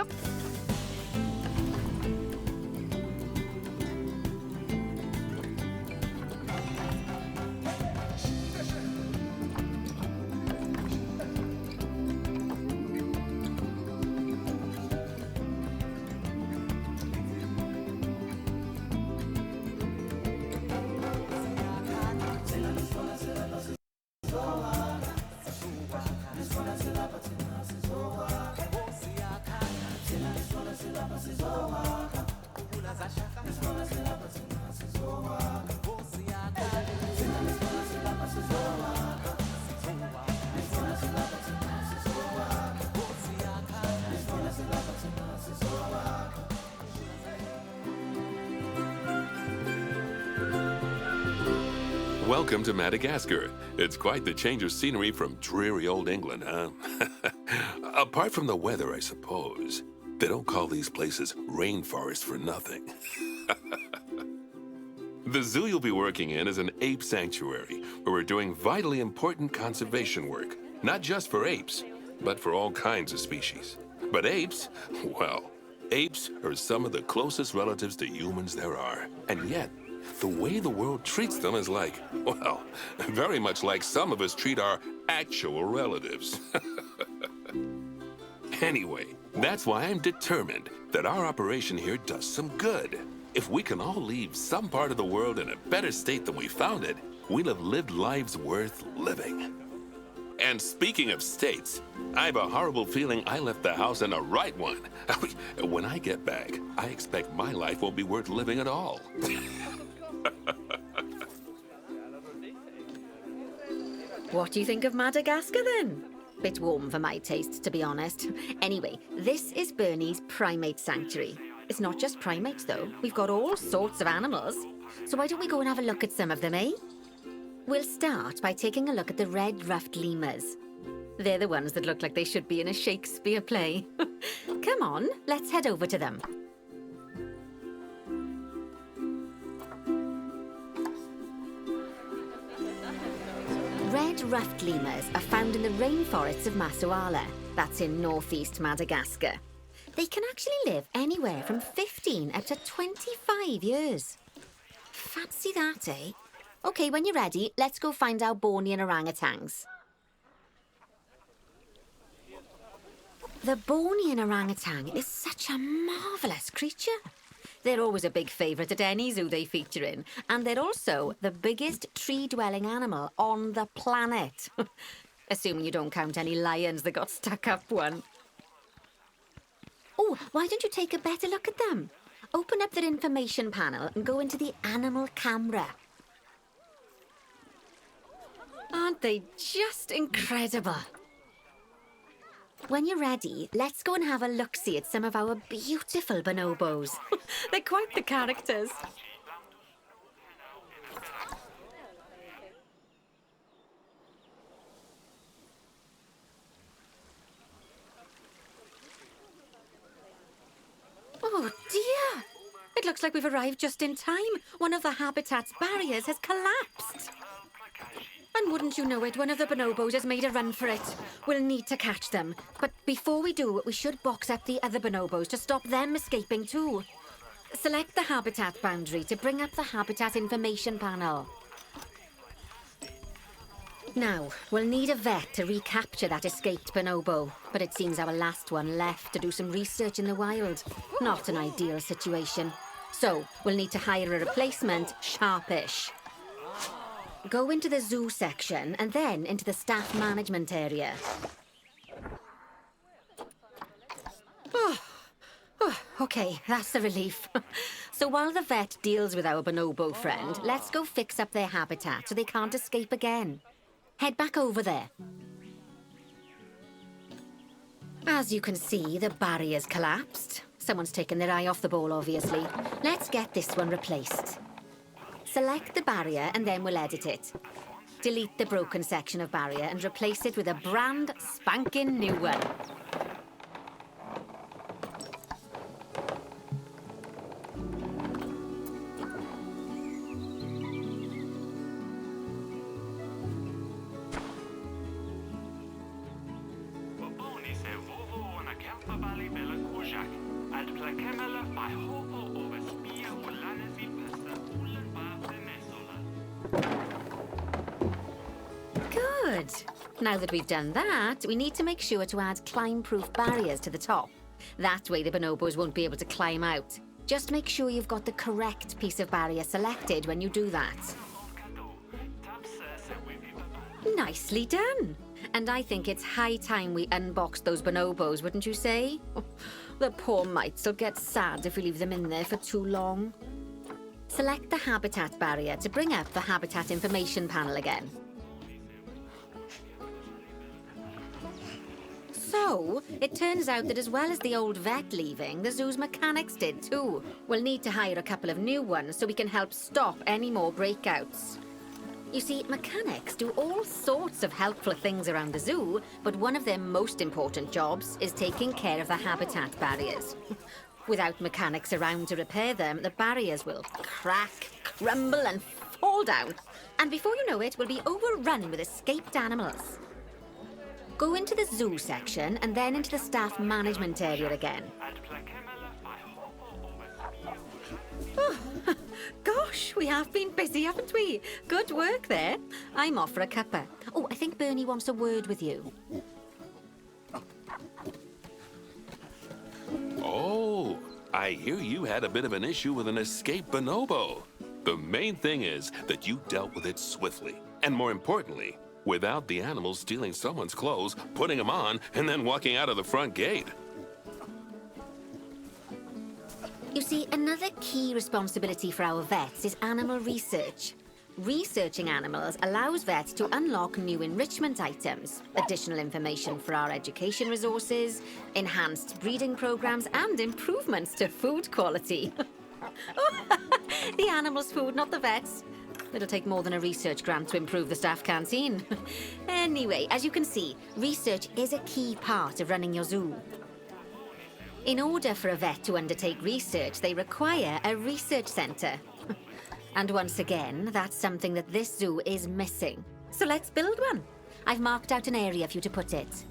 Yep. Welcome to Madagascar. It's quite the change of scenery from dreary old England, huh? Apart from the weather, I suppose. They don't call these places rainforests for nothing. The zoo you'll be working in is an ape sanctuary, where we're doing vitally important conservation work. Not just for apes, but for all kinds of species. But apes, well, apes are some of the closest relatives to humans there are. And yet, the way the world treats them is like, well, very much like some of us treat our actual relatives. Anyway, that's why I'm determined that our operation here does some good. If we can all leave some part of the world in a better state than we found it, we'll have lived lives worth living. And speaking of states, I have a horrible feeling I left the house in the right one. When I get back, I expect my life won't be worth living at all. What do you think of Madagascar, then? Bit warm for my taste, to be honest. Anyway, this is Bernie's primate sanctuary. It's not just primates, though. We've got all sorts of animals. So why don't we go and have a look at some of them, eh? We'll start by taking a look at the red-ruffed lemurs. They're the ones that look like they should be in a Shakespeare play. Come on, let's head over to them. Red-ruffed lemurs are found in the rainforests of Masoala. That's in northeast Madagascar. They can actually live anywhere from 15 up to 25 years. Fancy that, eh? Okay, when you're ready, let's go find our Bornean orangutans. The Bornean orangutan is such a marvellous creature. They're always a big favourite at any zoo they feature in, and they're also the biggest tree-dwelling animal on the planet. Assuming you don't count any lions that got stuck up one. Oh, why don't you take a better look at them? Open up their information panel and go into the animal camera. Aren't they just incredible? When you're ready, let's go and have a look-see at some of our beautiful bonobos. They're quite the characters. Oh dear! It looks like we've arrived just in time. One of the habitat's barriers has collapsed. And wouldn't you know it, one of the bonobos has made a run for it. We'll need to catch them. But before we do, we should box up the other bonobos to stop them escaping too. Select the habitat boundary to bring up the habitat information panel. Now, we'll need a vet to recapture that escaped bonobo. But it seems our last one left to do some research in the wild. Not an ideal situation. So, we'll need to hire a replacement sharpish. Go into the zoo section and then into the staff management area. Okay, that's a relief. So while the vet deals with our bonobo friend, let's go fix up their habitat so they can't escape again. Head back over there. As you can see, the barrier's collapsed. Someone's taken their eye off the ball, obviously. Let's get this one replaced. Select the barrier and then we'll edit it. Delete the broken section of barrier and replace it with a brand spanking new one. Good. Now that we've done that, we need to make sure to add climb-proof barriers to the top. That way the bonobos won't be able to climb out. Just make sure you've got the correct piece of barrier selected when you do that. Nicely done. And I think it's high time we unboxed those bonobos, wouldn't you say? The poor mites will get sad if we leave them in there for too long. Select the habitat barrier to bring up the habitat information panel again. So, it turns out that as well as the old vet leaving, the zoo's mechanics did too. We'll need to hire a couple of new ones so we can help stop any more breakouts. You see, mechanics do all sorts of helpful things around the zoo, but one of their most important jobs is taking care of the habitat barriers. Without mechanics around to repair them, the barriers will crack, crumble and fall down. And before you know it, we'll be overrun with escaped animals. Go into the zoo section and then into the staff management area again. Oh, gosh, we have been busy, haven't we? Good work there. I'm off for a cuppa. Oh, I think Bernie wants a word with you. Oh, I hear you had a bit of an issue with an escaped bonobo. The main thing is that you dealt with it swiftly. And more importantly, without the animals stealing someone's clothes, putting them on, and then walking out of the front gate. You see, another key responsibility for our vets is animal research. Researching animals allows vets to unlock new enrichment items, additional information for our education resources, enhanced breeding programs, and improvements to food quality. The animals' food, not the vets. It'll take more than a research grant to improve the staff canteen. Anyway, as you can see, research is a key part of running your zoo. In order for a vet to undertake research, they require a research centre. And once again, that's something that this zoo is missing. So let's build one. I've marked out an area for you to put it.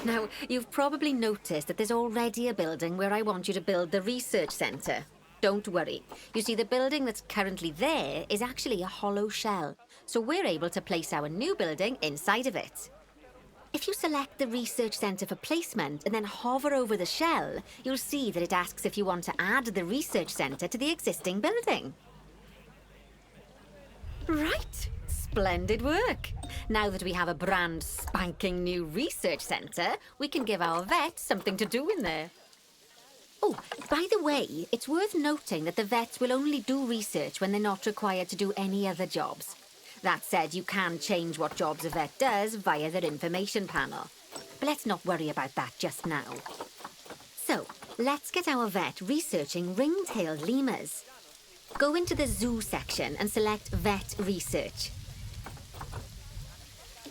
Now, you've probably noticed that there's already a building where I want you to build the research centre. Don't worry. You see, the building that's currently there is actually a hollow shell, so we're able to place our new building inside of it. If you select the research centre for placement and then hover over the shell, you'll see that it asks if you want to add the research centre to the existing building. Right. Splendid work. Now that we have a brand spanking new research centre, we can give our vets something to do in there. Oh, by the way, it's worth noting that the vets will only do research when they're not required to do any other jobs. That said, you can change what jobs a vet does via their information panel. But let's not worry about that just now. So, let's get our vet researching ring-tailed lemurs. Go into the zoo section and select Vet Research.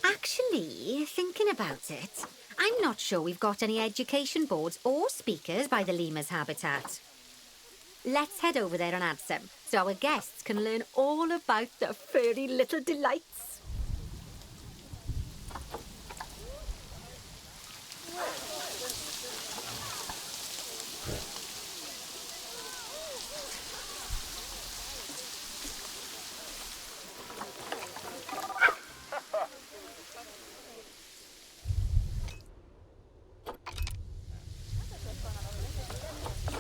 Actually, thinking about it, I'm not sure we've got any education boards or speakers by the lemur's habitat. Let's head over there and add some, so our guests can learn all about the furry little delights.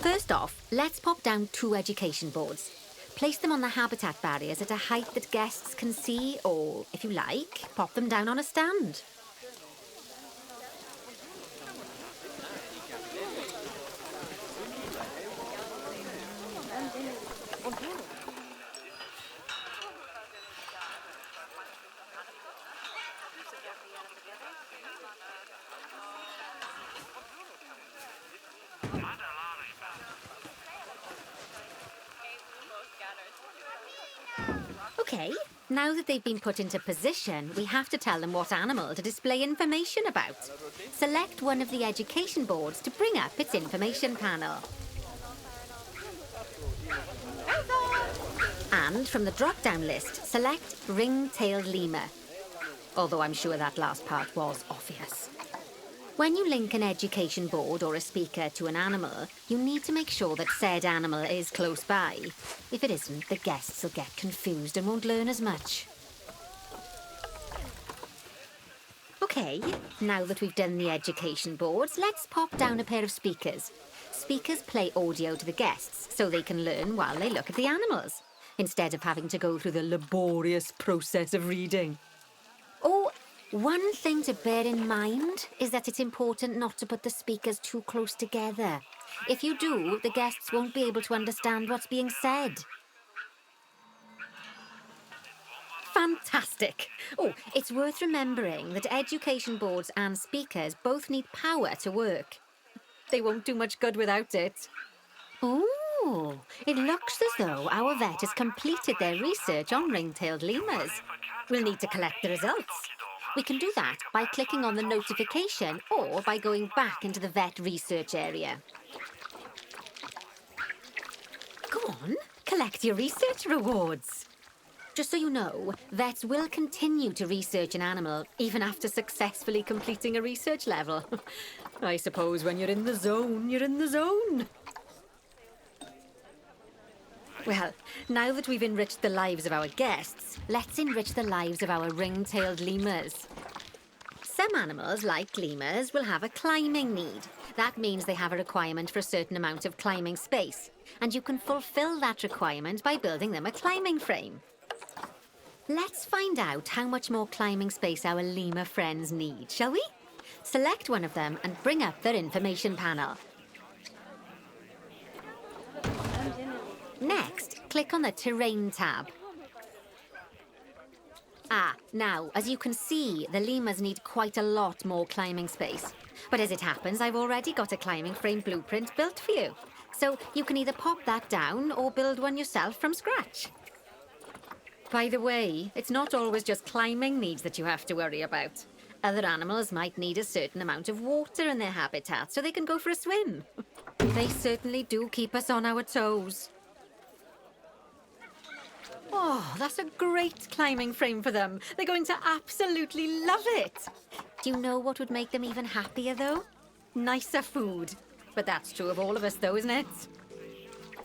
First off, let's pop down 2 education boards. Place them on the habitat barriers at a height that guests can see, or, if you like, pop them down on a stand. Okay, now that they've been put into position, we have to tell them what animal to display information about. Select one of the education boards to bring up its information panel. And from the drop-down list, select ring-tailed lemur. Although I'm sure that last part was obvious. When you link an education board or a speaker to an animal, you need to make sure that said animal is close by. If it isn't, the guests will get confused and won't learn as much. Okay, now that we've done the education boards, let's pop down a pair of speakers. Speakers play audio to the guests so they can learn while they look at the animals, instead of having to go through the laborious process of reading. Oh, one thing to bear in mind is that it's important not to put the speakers too close together. If you do, the guests won't be able to understand what's being said. Fantastic! Oh, it's worth remembering that education boards and speakers both need power to work. They won't do much good without it. Oh, it looks as though our vet has completed their research on ring-tailed lemurs. We'll need to collect the results. We can do that by clicking on the notification or by going back into the vet research area. Go on, collect your research rewards. Just so you know, vets will continue to research an animal even after successfully completing a research level. I suppose when you're in the zone, you're in the zone. Well, now that we've enriched the lives of our guests, let's enrich the lives of our ring-tailed lemurs. Some animals, like lemurs, will have a climbing need. That means they have a requirement for a certain amount of climbing space, and you can fulfill that requirement by building them a climbing frame. Let's find out how much more climbing space our lemur friends need, shall we? Select one of them and bring up their information panel. Next, click on the Terrain tab. Now, as you can see, the lemurs need quite a lot more climbing space. But as it happens, I've already got a climbing frame blueprint built for you. So you can either pop that down or build one yourself from scratch. By the way, it's not always just climbing needs that you have to worry about. Other animals might need a certain amount of water in their habitat so they can go for a swim. They certainly do keep us on our toes. Oh, that's a great climbing frame for them. They're going to absolutely love it. Do you know what would make them even happier, though? Nicer food. But that's true of all of us, though, isn't it?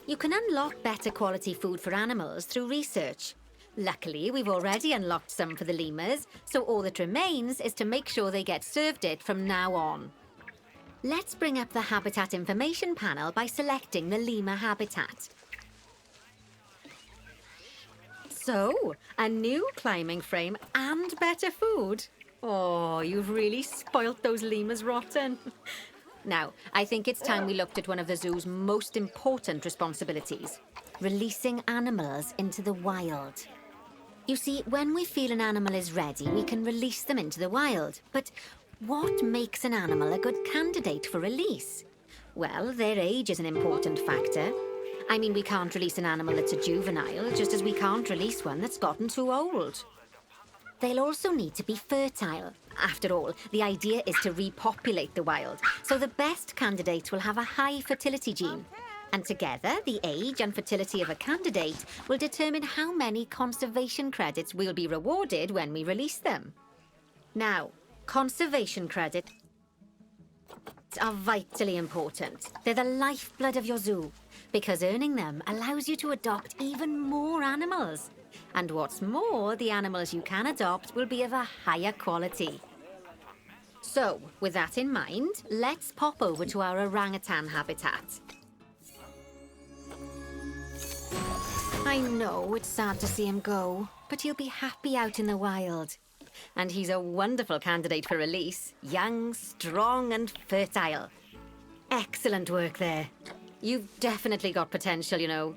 You can unlock better quality food for animals through research. Luckily, we've already unlocked some for the lemurs, so all that remains is to make sure they get served it from now on. Let's bring up the habitat information panel by selecting the lemur habitat. So, a new climbing frame and better food. Oh, you've really spoilt those lemurs rotten. Now, I think it's time we looked at one of the zoo's most important responsibilities: releasing animals into the wild. You see, when we feel an animal is ready, we can release them into the wild. But what makes an animal a good candidate for release? Well, their age is an important factor. I mean, we can't release an animal that's a juvenile, just as we can't release one that's gotten too old. They'll also need to be fertile. After all, the idea is to repopulate the wild, so the best candidates will have a high fertility gene. And together, the age and fertility of a candidate will determine how many conservation credits we'll be rewarded when we release them. Now, conservation credits are vitally important. They're the lifeblood of your zoo, because earning them allows you to adopt even more animals. And what's more, the animals you can adopt will be of a higher quality. So, with that in mind, let's pop over to our orangutan habitat. I know it's sad to see him go, but he'll be happy out in the wild. And he's a wonderful candidate for release. Young, strong, and fertile. Excellent work there. You've definitely got potential, you know.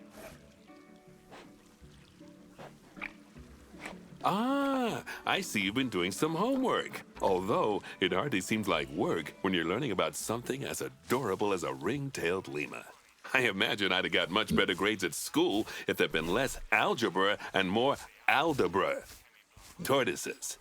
Ah, I see you've been doing some homework. Although, it hardly seems like work when you're learning about something as adorable as a ring-tailed lemur. I imagine I'd have got much better grades at school if there'd been less algebra and more Aldabra. Tortoises.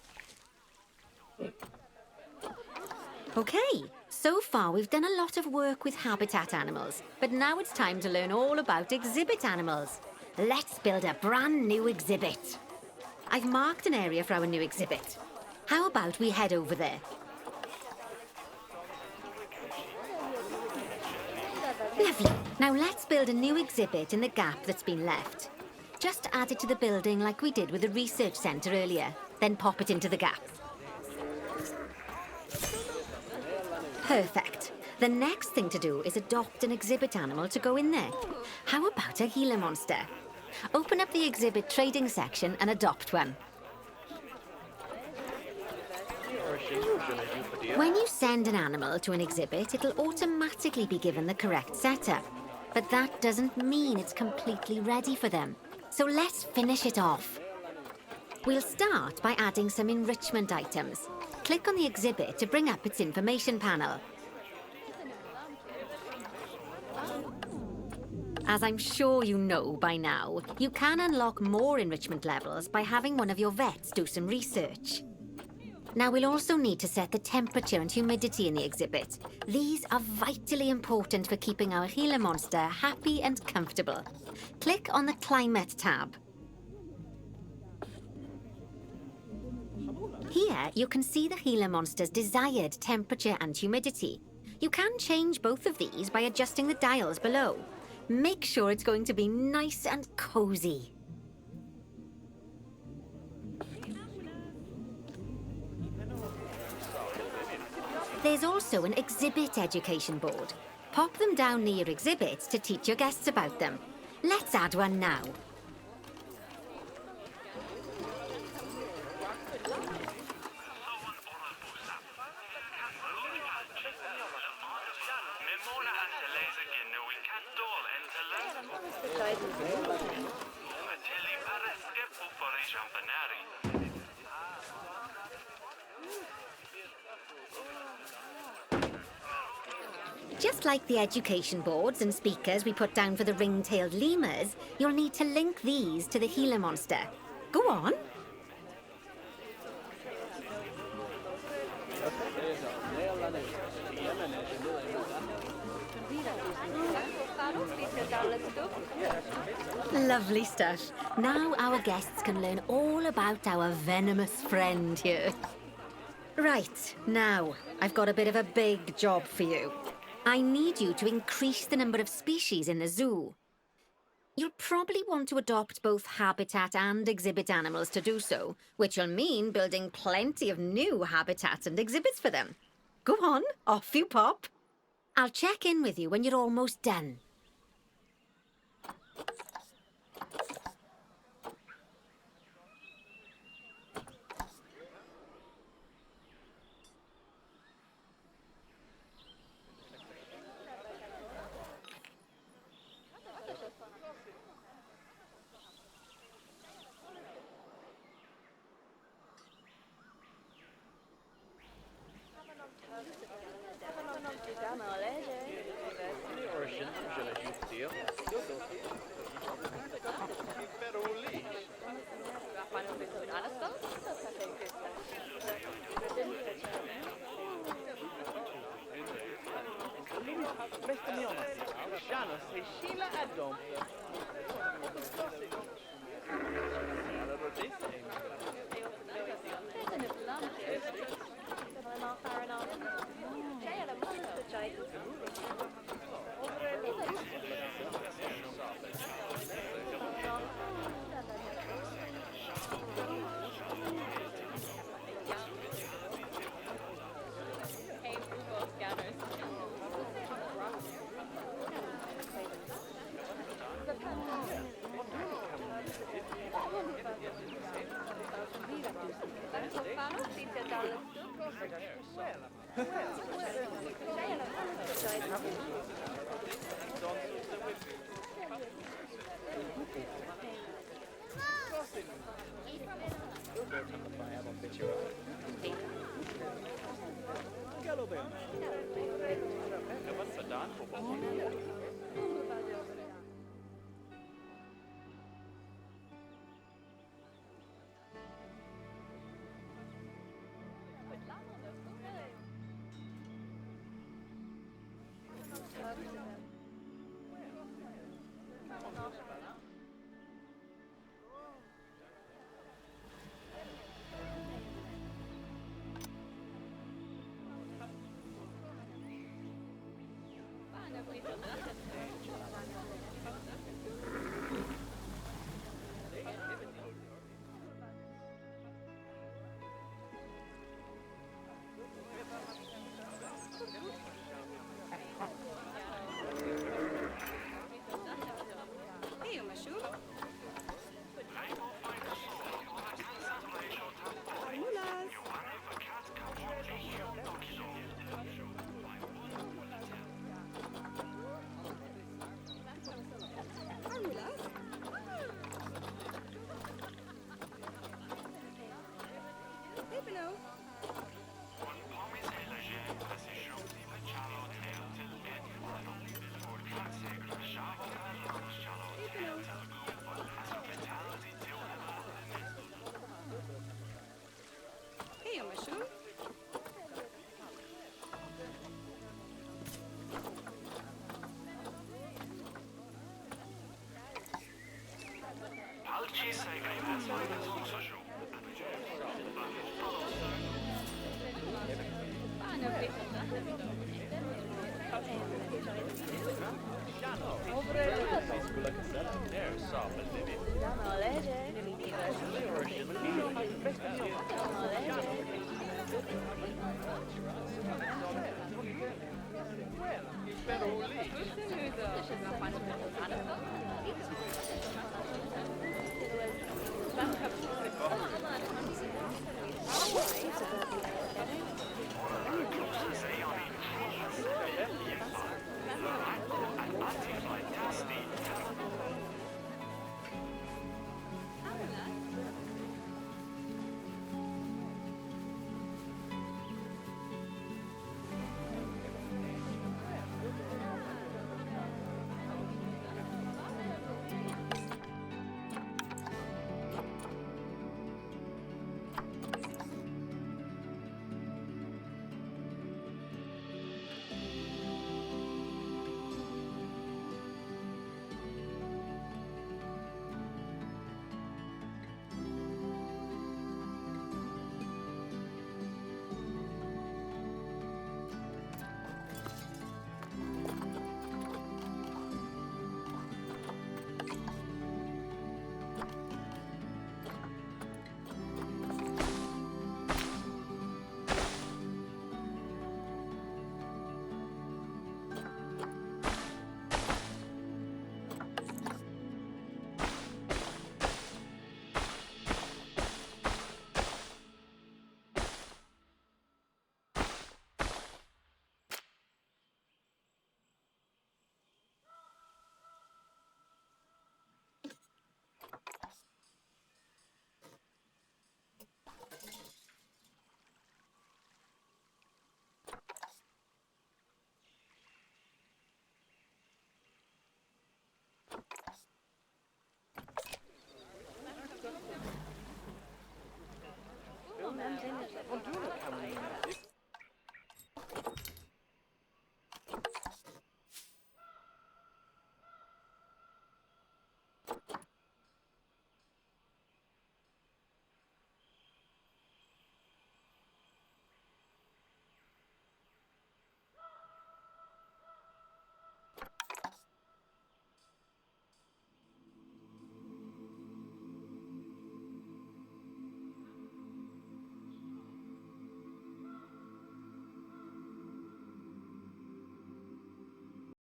Okay, so far we've done a lot of work with habitat animals, but now it's time to learn all about exhibit animals. Let's build a brand new exhibit. I've marked an area for our new exhibit. How about we head over there? Lovely. Now let's build a new exhibit in the gap that's been left. Just add it to the building like we did with the research centre earlier, then pop it into the gap. Perfect. The next thing to do is adopt an exhibit animal to go in there. How about a Gila monster? Open up the exhibit trading section and adopt one. When you send an animal to an exhibit, it'll automatically be given the correct setup. But that doesn't mean it's completely ready for them. So let's finish it off. We'll start by adding some enrichment items. Click on the exhibit to bring up its information panel. As I'm sure you know by now, you can unlock more enrichment levels by having one of your vets do some research. Now we'll also need to set the temperature and humidity in the exhibit. These are vitally important for keeping our Gila monster happy and comfortable. Click on the Climate tab. Here, you can see the Gila monster's desired temperature and humidity. You can change both of these by adjusting the dials below. Make sure it's going to be nice and cozy. There's also an exhibit education board. Pop them down near your exhibits to teach your guests about them. Let's add one now. Just like the education boards and speakers we put down for the ring-tailed lemurs, you'll need to link these to the Gila monster. Go on. Lovely stuff. Now our guests can learn all about our venomous friend here. Right, now, I've got a bit of a big job for you. I need you to increase the number of species in the zoo. You'll probably want to adopt both habitat and exhibit animals to do so, which will mean building plenty of new habitats and exhibits for them. Go on, off you pop. I'll check in with you when you're almost done.